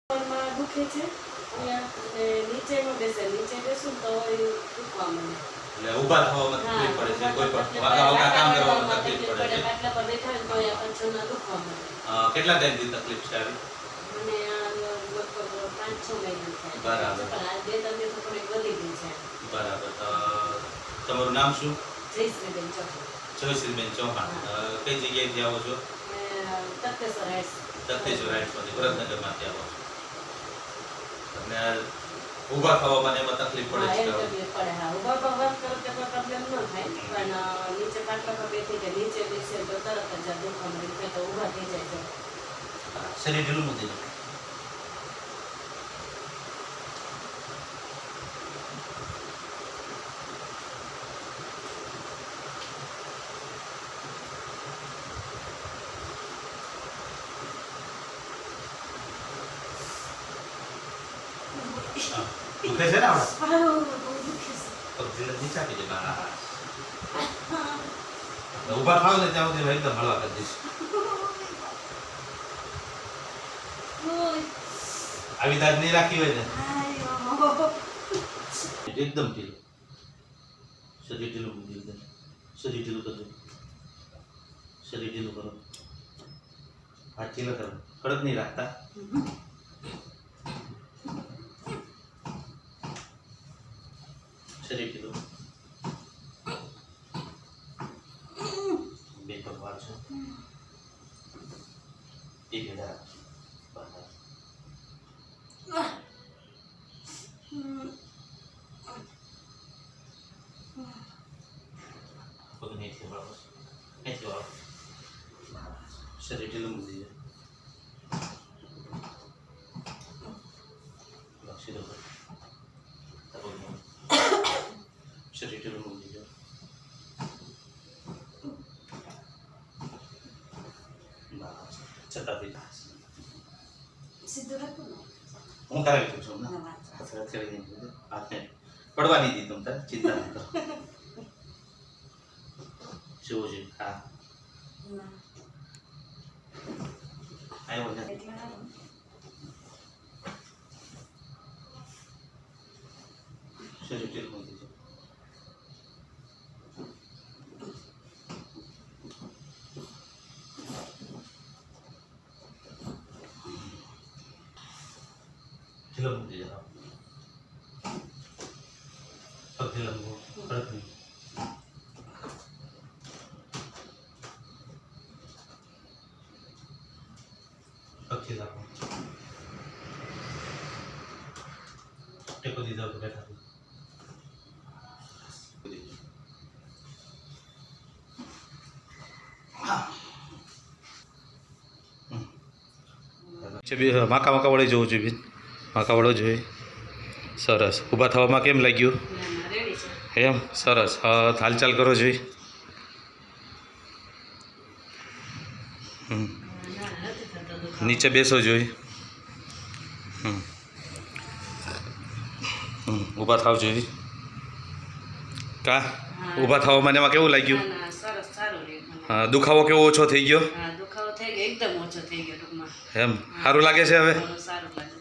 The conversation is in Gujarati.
દુખે છે નીચે નો બેસે નીચે બેસું તો દુખવા મને એટલે ઊભા થવામાં તકલીફ પડે છે કોઈ પણ વાગા કામ કરવામાં તકલીફ પડે છે પાટલા પર બેઠા હોય તો આ પાછળના દુખવા મને કેટલા ટાઈમથી તકલીફ છે આવી મને આ લગભગ 5-6 મહિના થયા બરાબર પણ આ બે તકલીફ તો થોડી વધી ગઈ છે બરાબર તમારું નામ શું જયશ્રીબેન ચૌહાણ જયશ્રીબેન ચૌહાણ કઈ જગ્યાએથી આવો છો તખતેશ્વર હાઈટ્સ હાઈટ્સમાંથી વિરાટનગરમાંથી આવો છો તમને ઊભા થવામાં એમાં તકલીફ પડે છે તકલીફ પડે હા ઊભા પર વર્ક કરો તો કોઈ પ્રોબ્લેમ ન થાય પણ નીચે પાટલા પર બેઠી કે નીચે બેસે તો તરત જ દુખવા મળે તો ઊભા થઈ જાય તો શરીર ઢીલું મૂકી દુખે છે ને આપણે નીચા કે ઊભા થાવ ને ત્યાં સુધી એકદમ હળવા કરી દઈશ આવી દાદ નહીં રાખી હોય ને એકદમ ઢીલું શરીર ઢીલું મૂકી દે શરીર ઢીલું કરજો શરીર ઢીલું કરો હાથ ઢીલા કરો કડક નહીં રાખતા શરીર ઢીલું બે પગ વાળશો એક હજાર પગ નીચે વાળો નીચે વાળો શરીર ઢીલું મૂકી દે સીધો કરો શરીર ઢીલું મૂકી દો છતાં સીધું રાખો ને હું કરાવી દઉં છું હાથને પડવા નહીં દીધું તારે ચિંતા નહીં કરો શું છે હા આવ્યો ને શરીર ઢીલું મૂકી દો ઢીલો મૂકી જાઓ પગ ઢીલો મૂકો કડક નહીં પગ ઢીલા રાખો ટેકો દીધા તો બેઠા માકા માકા વળી જવું જોઈએ માકા વળો જોઈએ સરસ ઊભા થવામાં કેમ લાગ્યું એમ સરસ હાલચાલ કરો જોઈએ નીચે બેસો જોઈએ ઊભા થાવ જોઈએ કા ઊભા થવામાં એમાં કેવું લાગ્યું દુખાવો કેવો ઓછો થઈ ગયો દુખાવો થઈ ગયો એકદમ ઓછો થઈ ગયો ટૂંકમાં એમ સારું લાગે છે હવે સારું લાગે